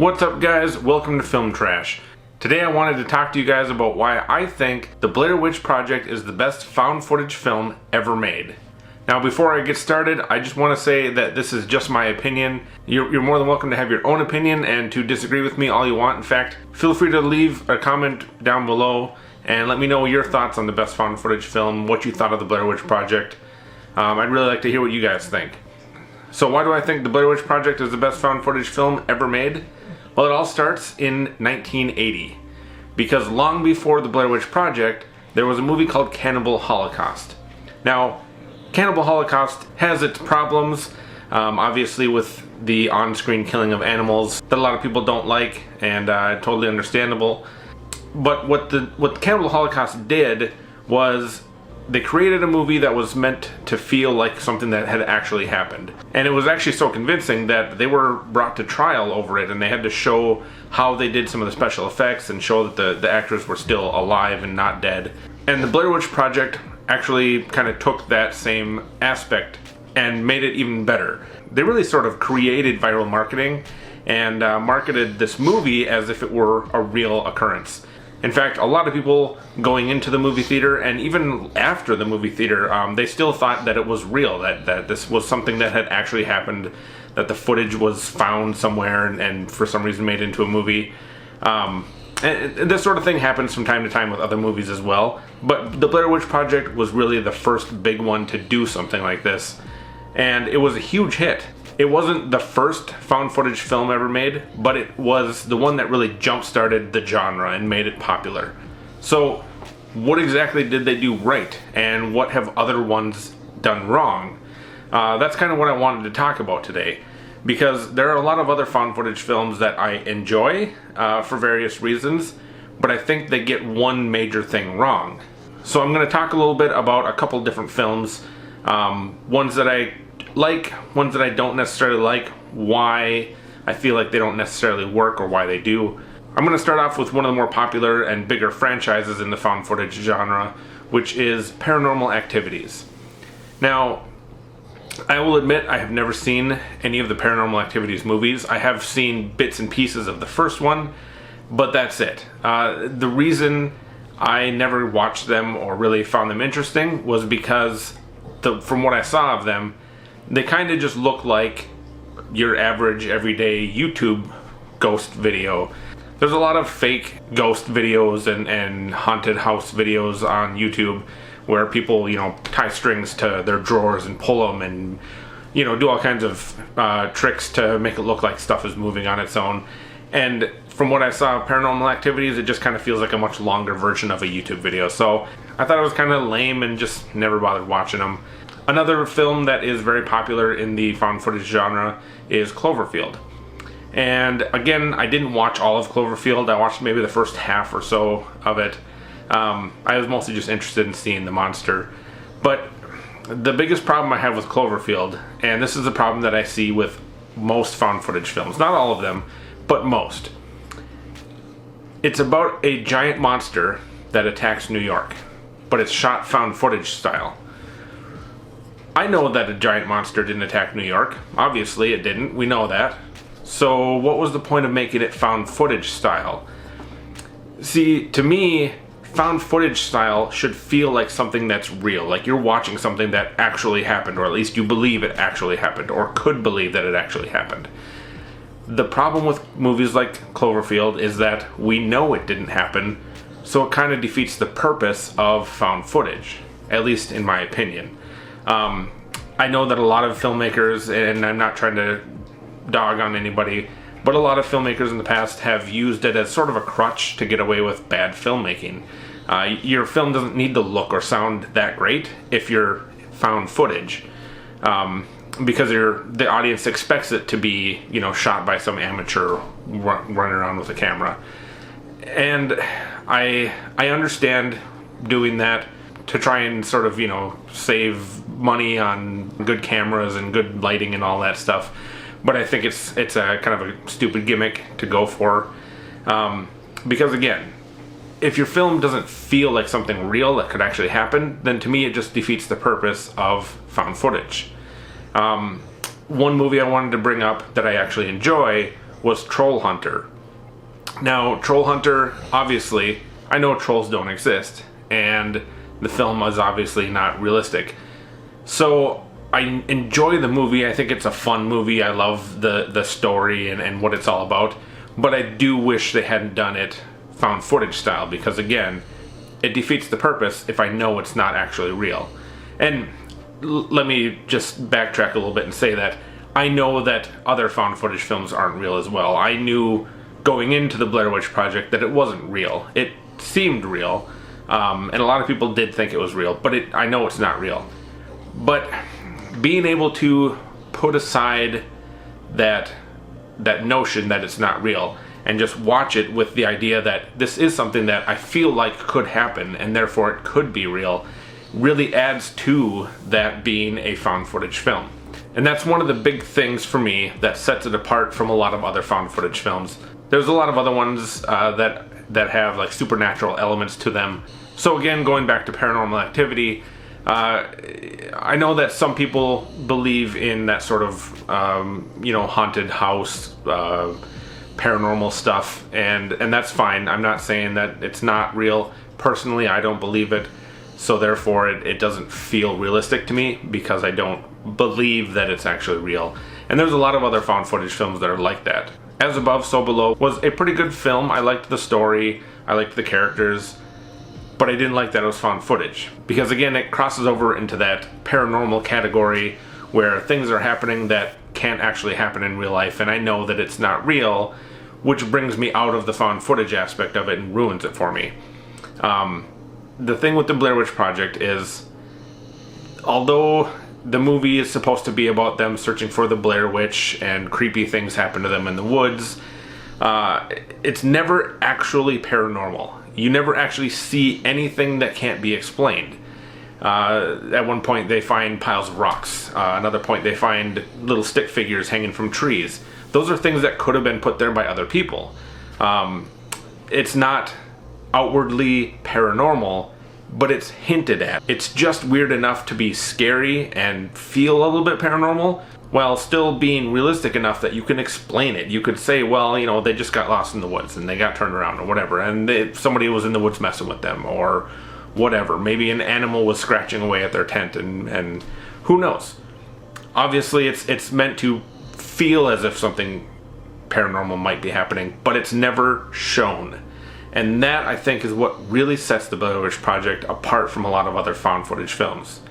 What's up, guys? Welcome to Film Trash. Today I wanted to talk to you guys about why I think The Blair Witch Project is the best found footage film ever made. Now, before I get started, I just want to say that this is just my opinion. You're more than welcome to have your own opinion and to disagree with me all you want. In fact, feel free to leave a comment down below and let me know your thoughts on the best found footage film, what you thought of The Blair Witch Project. I'd really like to hear what you guys think. So why do I think The Blair Witch Project is the best found footage film ever made? Well, it all starts in 1980, because long before The Blair Witch Project, there was a movie called Cannibal Holocaust. Now, Cannibal Holocaust has its problems, obviously with the on-screen killing of animals that a lot of people don't like, and totally understandable. But what Cannibal Holocaust did was they created a movie that was meant to feel like something that had actually happened. And it was actually so convincing that they were brought to trial over it, and they had to show how they did some of the special effects and show that the actors were still alive and not dead. And the Blair Witch Project actually kind of took that same aspect and made it even better. They really sort of created viral marketing and marketed this movie as if it were a real occurrence. In fact, a lot of people going into the movie theater and even after the movie theater, they still thought that it was real, that this was something that had actually happened, that the footage was found somewhere and for some reason made into a movie. And this sort of thing happens from time to time with other movies as well, but The Blair Witch Project was really the first big one to do something like this, and it was a huge hit. It wasn't the first found footage film ever made, but it was the one that really jump-started the genre and made it popular. So, what exactly did they do right, and what have other ones done wrong? That's kind of what I wanted to talk about today, because there are a lot of other found footage films that I enjoy for various reasons, but I think they get one major thing wrong. So I'm going to talk a little bit about a couple different films, ones that I like, ones that I don't necessarily like, why I feel like they don't necessarily work or why they do. I'm going to start off with one of the more popular and bigger franchises in the found footage genre, which is Paranormal Activities. Now, I will admit I have never seen any of the Paranormal Activities movies. I have seen bits and pieces of the first one, but that's it. The reason I never watched them or really found them interesting was because from what I saw of them, they kind of just look like your average everyday YouTube ghost video. There's a lot of fake ghost videos and haunted house videos on YouTube where people, tie strings to their drawers and pull them and, do all kinds of tricks to make it look like stuff is moving on its own. And from what I saw of Paranormal Activities, it just kind of feels like a much longer version of a YouTube video. So I thought it was kind of lame and just never bothered watching them. Another film that is very popular in the found footage genre is Cloverfield. And again, I didn't watch all of Cloverfield. I watched maybe the first half or so of it. I was mostly just interested in seeing the monster. But the biggest problem I have with Cloverfield, and this is a problem that I see with most found footage films, not all of them, but most. It's about a giant monster that attacks New York, but it's shot found footage style. I know that a giant monster didn't attack New York. Obviously it didn't, we know that. So what was the point of making it found footage style? See, to me, found footage style should feel like something that's real, like you're watching something that actually happened, or at least you believe it actually happened, or could believe that it actually happened. The problem with movies like Cloverfield is that we know it didn't happen, so it kind of defeats the purpose of found footage, at least in my opinion. I know that a lot of filmmakers, and I'm not trying to dog on anybody, but a lot of filmmakers in the past have used it as sort of a crutch to get away with bad filmmaking. Your film doesn't need to look or sound that great if you're found footage, because the audience expects it to be, shot by some amateur running around with a camera. And I understand doing that to try and sort of, save money on good cameras and good lighting and all that stuff. But I think it's a kind of a stupid gimmick to go for. Because again, if your film doesn't feel like something real that could actually happen, then to me it just defeats the purpose of found footage. One movie I wanted to bring up that I actually enjoy was Troll Hunter. Now, Troll Hunter, obviously, I know trolls don't exist, and the film is obviously not realistic. So I enjoy the movie. I think it's a fun movie. I love the story and what it's all about. But I do wish they hadn't done it found footage style, because again, it defeats the purpose if I know it's not actually real. And let me just backtrack a little bit and say that I know that other found footage films aren't real as well. I knew going into the Blair Witch Project that it wasn't real. It seemed real, and a lot of people did think it was real, but I know it's not real. But being able to put aside that notion that it's not real and just watch it with the idea that this is something that I feel like could happen and therefore it could be real, really adds to that being a found footage film. And that's one of the big things for me that sets it apart from a lot of other found footage films. There's a lot of other ones that have like supernatural elements to them. So again, going back to Paranormal Activity, I know that some people believe in that sort of haunted house paranormal stuff, and that's fine. I'm not saying that it's not real. Personally, I don't believe it, so therefore it doesn't feel realistic to me because I don't believe that it's actually real. And there's a lot of other found footage films that are like that. As Above, So Below was a pretty good film. I liked the story, I liked the characters, but I didn't like that it was found footage. Because again, it crosses over into that paranormal category where things are happening that can't actually happen in real life, and I know that it's not real, which brings me out of the found footage aspect of it and ruins it for me. The thing with the Blair Witch Project is, although the movie is supposed to be about them searching for the Blair Witch and creepy things happen to them in the woods, it's never actually paranormal. You never actually see anything that can't be explained. At one point they find piles of rocks. Another point they find little stick figures hanging from trees. Those are things that could have been put there by other people. It's not outwardly paranormal, but it's hinted at. It's just weird enough to be scary and feel a little bit paranormal, while still being realistic enough that you can explain it. You could say, well, they just got lost in the woods and they got turned around or whatever, and somebody was in the woods messing with them or whatever. Maybe an animal was scratching away at their tent, and who knows. Obviously it's meant to feel as if something paranormal might be happening, but it's never shown. And that, I think, is what really sets the Blair Witch Project apart from a lot of other found footage films.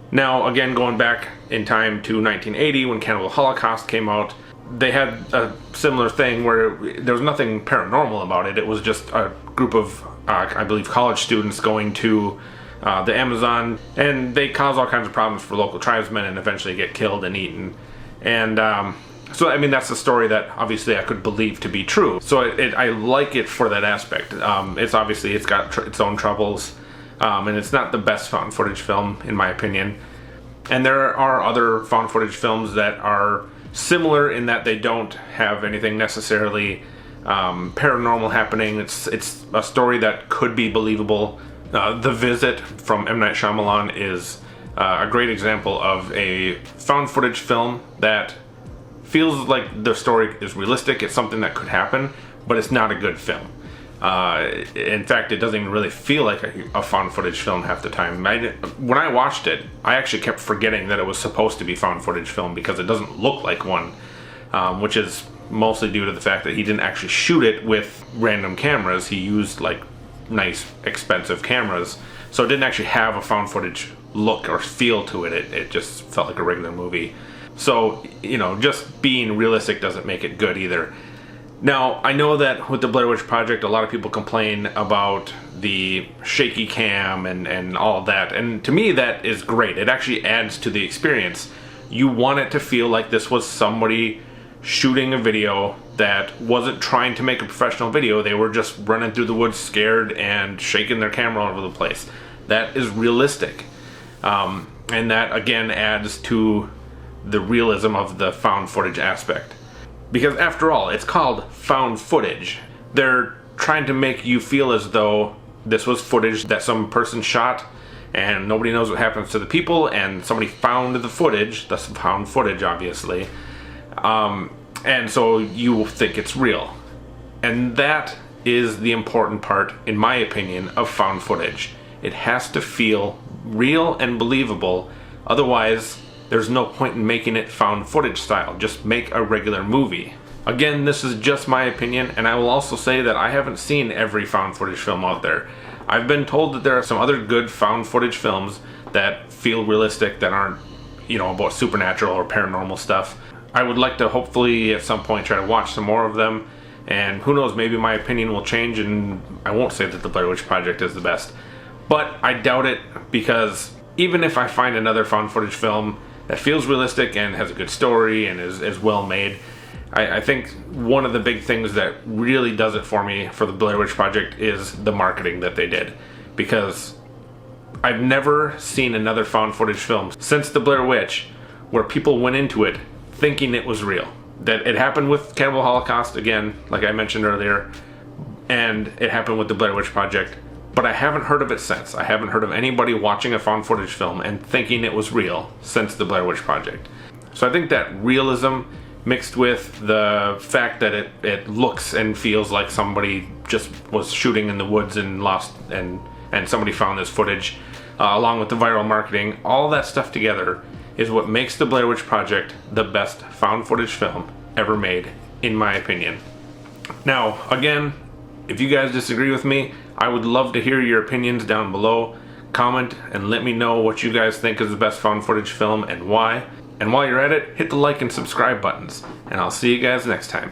Now, again, going back in time to 1980 when Cannibal Holocaust came out, they had a similar thing where there was nothing paranormal about it. It was just a group of, I believe, college students going to the Amazon, and they cause all kinds of problems for local tribesmen and eventually get killed and eaten. And so, I mean, that's a story that obviously I could believe to be true. So I like it for that aspect. It's got its own troubles, and it's not the best found footage film, in my opinion. And there are other found footage films that are similar in that they don't have anything necessarily paranormal happening. It's a story that could be believable. The Visit from M. Night Shyamalan is a great example of a found footage film that feels like the story is realistic. It's something that could happen, but it's not a good film. In fact, it doesn't even really feel like a found footage film half the time. When I watched it, I actually kept forgetting that it was supposed to be found footage film because it doesn't look like one, which is mostly due to the fact that he didn't actually shoot it with random cameras. He used like nice, expensive cameras, so it didn't actually have a found footage look or feel to it. It just felt like a regular movie. So, just being realistic doesn't make it good either. Now, I know that with the Blair Witch Project, a lot of people complain about the shaky cam and all of that. And to me, that is great. It actually adds to the experience. You want it to feel like this was somebody shooting a video that wasn't trying to make a professional video. They were just running through the woods scared and shaking their camera all over the place. That is realistic. And that, again, adds to the realism of the found footage aspect. Because after all, it's called found footage. They're trying to make you feel as though this was footage that some person shot and nobody knows what happens to the people, and somebody found the footage. That's found footage, obviously. And so you will think it's real. And that is the important part, in my opinion, of found footage. It has to feel real and believable. Otherwise, there's no point in making it found footage style. Just make a regular movie. Again, this is just my opinion, and I will also say that I haven't seen every found footage film out there. I've been told that there are some other good found footage films that feel realistic, that aren't, about supernatural or paranormal stuff. I would like to hopefully at some point try to watch some more of them, and who knows, maybe my opinion will change and I won't say that the Blair Witch Project is the best. But I doubt it, because even if I find another found footage film that feels realistic and has a good story and is well made, I think one of the big things that really does it for me for the Blair Witch Project is the marketing that they did. Because I've never seen another found footage film since the Blair Witch where people went into it thinking it was real. That it happened with Cannibal Holocaust, again, like I mentioned earlier, and it happened with the Blair Witch Project, but I haven't heard of it since. I haven't heard of anybody watching a found footage film and thinking it was real since the Blair Witch Project. So I think that realism mixed with the fact that it looks and feels like somebody just was shooting in the woods and lost, and somebody found this footage, along with the viral marketing, all that stuff together is what makes the Blair Witch Project the best found footage film ever made, in my opinion. Now, again, if you guys disagree with me, I would love to hear your opinions down below. Comment and let me know what you guys think is the best found footage film and why. And while you're at it, hit the like and subscribe buttons. And I'll see you guys next time.